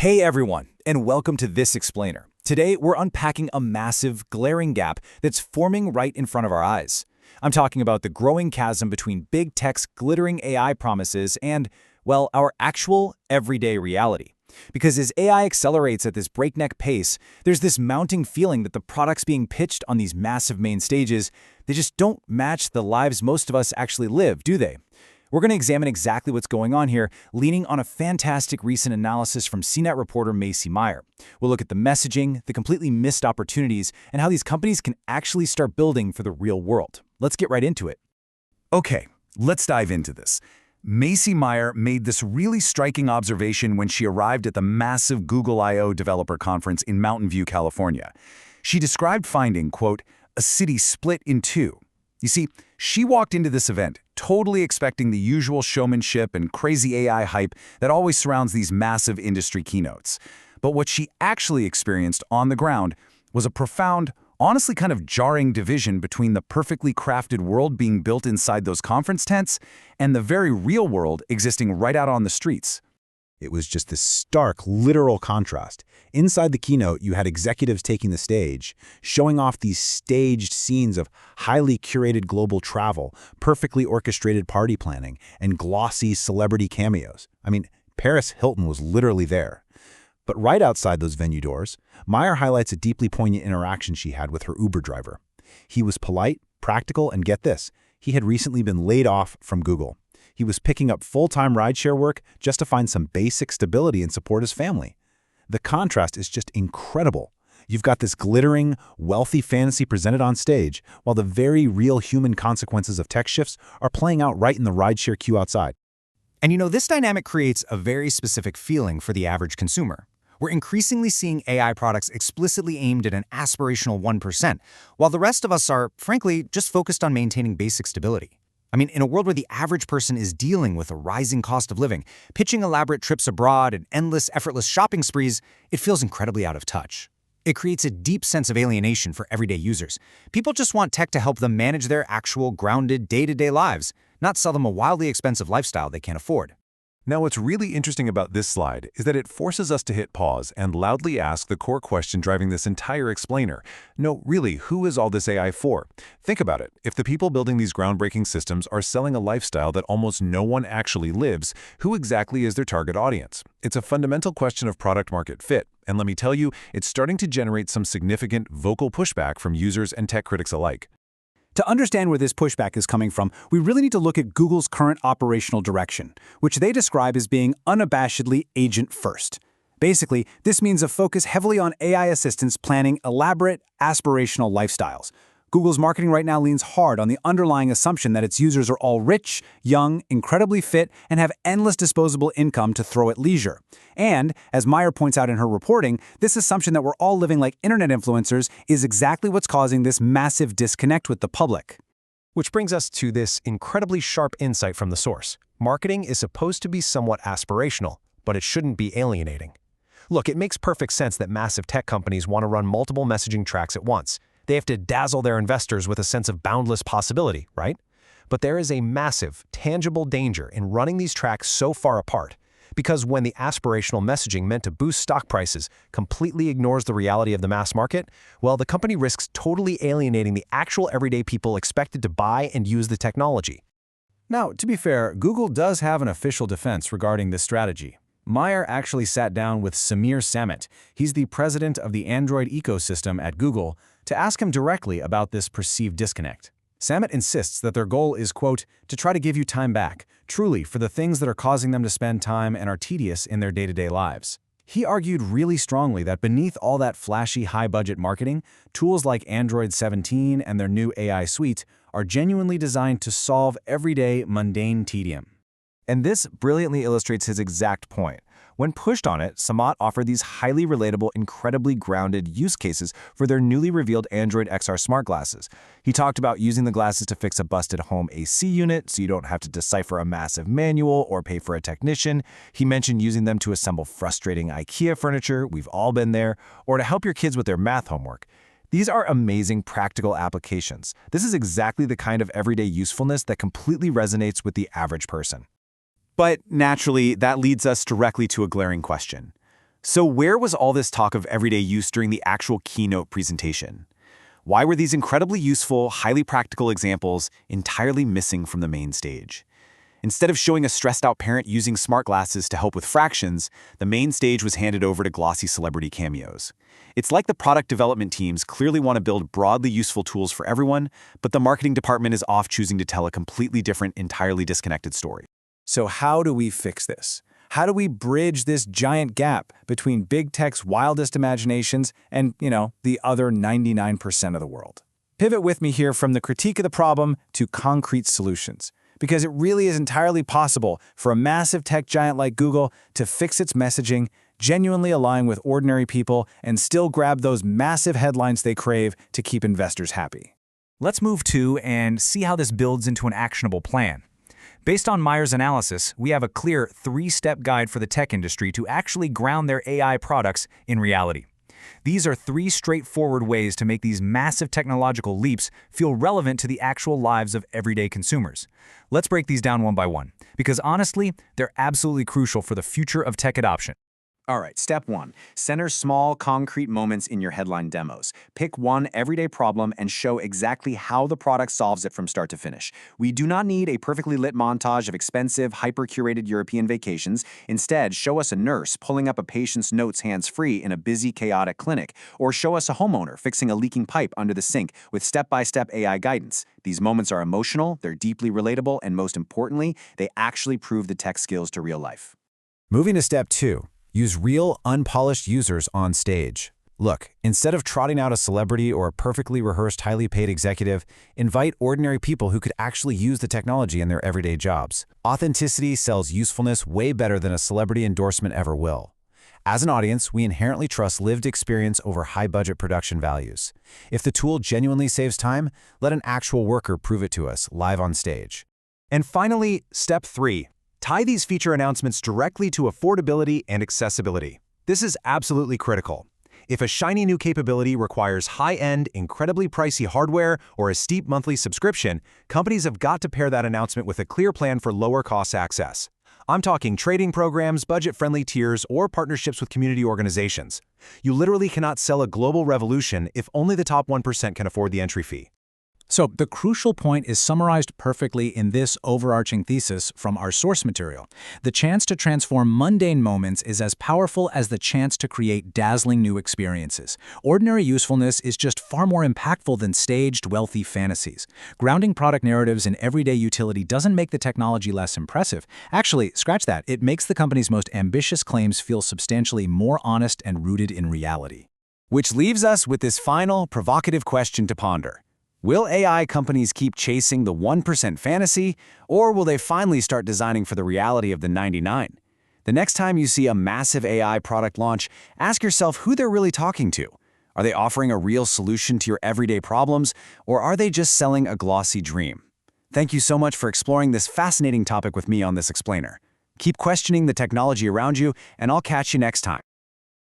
Hey everyone, and welcome to This Explainer. Today, we're unpacking a massive, glaring gap that's forming right in front of our eyes. I'm talking about the growing chasm between big tech's glittering AI promises and, well, our actual, everyday reality. Because as AI accelerates at this breakneck pace, there's this mounting feeling that the products being pitched on these massive main stages, they just don't match the lives most of us actually live, do they? We're going to examine exactly what's going on here, leaning on a fantastic recent analysis from CNET reporter Macy Meyer. We'll look at the messaging, the completely missed opportunities, and how these companies can actually start building for the real world. Let's get right into it. Okay, let's dive into this. Macy Meyer made this really striking observation when she arrived at the massive Google I/O developer conference in Mountain View, California. She described finding, quote, a city split in two. You see, she walked into this event totally expecting the usual showmanship and crazy AI hype that always surrounds these massive industry keynotes. But what she actually experienced on the ground was a profound, honestly kind of jarring division between the perfectly crafted world being built inside those conference tents and the very real world existing right out on the streets. It was just this stark, literal contrast. Inside the keynote, you had executives taking the stage, showing off these staged scenes of highly curated global travel, perfectly orchestrated party planning, and glossy celebrity cameos. I mean, Paris Hilton was literally there. But right outside those venue doors, Meyer highlights a deeply poignant interaction she had with her Uber driver. He was polite, practical, and get this, he had recently been laid off from Google. He was picking up full-time rideshare work just to find some basic stability and support his family. The contrast is just incredible. You've got this glittering, wealthy fantasy presented on stage, while the very real human consequences of tech shifts are playing out right in the rideshare queue outside. And this dynamic creates a very specific feeling for the average consumer. We're increasingly seeing AI products explicitly aimed at an aspirational 1%, while the rest of us are, frankly, just focused on maintaining basic stability. I mean, in a world where the average person is dealing with a rising cost of living, pitching elaborate trips abroad and endless, effortless shopping sprees, it feels incredibly out of touch. It creates a deep sense of alienation for everyday users. People just want tech to help them manage their actual, grounded, day-to-day lives, not sell them a wildly expensive lifestyle they can't afford. Now, what's really interesting about this slide is that it forces us to hit pause and loudly ask the core question driving this entire explainer. No, really, who is all this AI for? Think about it. If the people building these groundbreaking systems are selling a lifestyle that almost no one actually lives, who exactly is their target audience? It's a fundamental question of product-market fit, and let me tell you, it's starting to generate some significant vocal pushback from users and tech critics alike. To understand where this pushback is coming from, we really need to look at Google's current operational direction, which they describe as being unabashedly agent-first. Basically, this means a focus heavily on AI assistants planning elaborate, aspirational lifestyles. Google's marketing right now leans hard on the underlying assumption that its users are all rich, young, incredibly fit, and have endless disposable income to throw at leisure. And, as Meyer points out in her reporting, this assumption that we're all living like internet influencers is exactly what's causing this massive disconnect with the public. Which brings us to this incredibly sharp insight from the source. Marketing is supposed to be somewhat aspirational, but it shouldn't be alienating. Look, it makes perfect sense that massive tech companies want to run multiple messaging tracks at once. They have to dazzle their investors with a sense of boundless possibility, right? But there is a massive, tangible danger in running these tracks so far apart, because when the aspirational messaging meant to boost stock prices completely ignores the reality of the mass market, well, the company risks totally alienating the actual everyday people expected to buy and use the technology. Now, to be fair, Google does have an official defense regarding this strategy. Meyer actually sat down with Samir Samit, he's the president of the Android ecosystem at Google, to ask him directly about this perceived disconnect. Samit insists that their goal is, quote, to try to give you time back, truly, for the things that are causing them to spend time and are tedious in their day-to-day lives. He argued really strongly that beneath all that flashy, high-budget marketing, tools like Android 17 and their new AI suite are genuinely designed to solve everyday, mundane tedium. And this brilliantly illustrates his exact point. When pushed on it, Samit offered these highly relatable, incredibly grounded use cases for their newly revealed Android XR smart glasses. He talked about using the glasses to fix a busted home AC unit so you don't have to decipher a massive manual or pay for a technician. He mentioned using them to assemble frustrating IKEA furniture, we've all been there, or to help your kids with their math homework. These are amazing practical applications. This is exactly the kind of everyday usefulness that completely resonates with the average person. But naturally, that leads us directly to a glaring question. So where was all this talk of everyday use during the actual keynote presentation? Why were these incredibly useful, highly practical examples entirely missing from the main stage? Instead of showing a stressed-out parent using smart glasses to help with fractions, the main stage was handed over to glossy celebrity cameos. It's like the product development teams clearly want to build broadly useful tools for everyone, but the marketing department is off choosing to tell a completely different, entirely disconnected story. So how do we fix this? How do we bridge this giant gap between big tech's wildest imaginations and, the other 99% of the world? Pivot with me here from the critique of the problem to concrete solutions, because it really is entirely possible for a massive tech giant like Google to fix its messaging, genuinely align with ordinary people, and still grab those massive headlines they crave to keep investors happy. Let's move to and see how this builds into an actionable plan. Based on Meyer's analysis, we have a clear 3-step guide for the tech industry to actually ground their AI products in reality. These are 3 straightforward ways to make these massive technological leaps feel relevant to the actual lives of everyday consumers. Let's break these down one by one, because honestly, they're absolutely crucial for the future of tech adoption. All right, step 1. Center small, concrete moments in your headline demos. Pick one everyday problem and show exactly how the product solves it from start to finish. We do not need a perfectly lit montage of expensive, hyper-curated European vacations. Instead, show us a nurse pulling up a patient's notes hands-free in a busy, chaotic clinic, or show us a homeowner fixing a leaking pipe under the sink with step-by-step AI guidance. These moments are emotional, they're deeply relatable, and most importantly, they actually prove the tech skills to real life. Moving to step 2. Use real, unpolished users on stage. Look, instead of trotting out a celebrity or a perfectly rehearsed, highly paid executive, invite ordinary people who could actually use the technology in their everyday jobs. Authenticity sells usefulness way better than a celebrity endorsement ever will. As an audience, we inherently trust lived experience over high-budget production values. If the tool genuinely saves time, let an actual worker prove it to us, live on stage. And finally, step 3. Tie these feature announcements directly to affordability and accessibility. This is absolutely critical. If a shiny new capability requires high-end, incredibly pricey hardware or a steep monthly subscription, companies have got to pair that announcement with a clear plan for lower-cost access. I'm talking trading programs, budget-friendly tiers, or partnerships with community organizations. You literally cannot sell a global revolution if only the top 1% can afford the entry fee. So the crucial point is summarized perfectly in this overarching thesis from our source material. The chance to transform mundane moments is as powerful as the chance to create dazzling new experiences. Ordinary usefulness is just far more impactful than staged, wealthy fantasies. Grounding product narratives in everyday utility doesn't make the technology less impressive. Actually, scratch that, it makes the company's most ambitious claims feel substantially more honest and rooted in reality. Which leaves us with this final, provocative question to ponder. Will AI companies keep chasing the 1% fantasy, or will they finally start designing for the reality of the 99? The next time you see a massive AI product launch, ask yourself who they're really talking to. Are they offering a real solution to your everyday problems, or are they just selling a glossy dream? Thank you so much for exploring this fascinating topic with me on this explainer. Keep questioning the technology around you, and I'll catch you next time.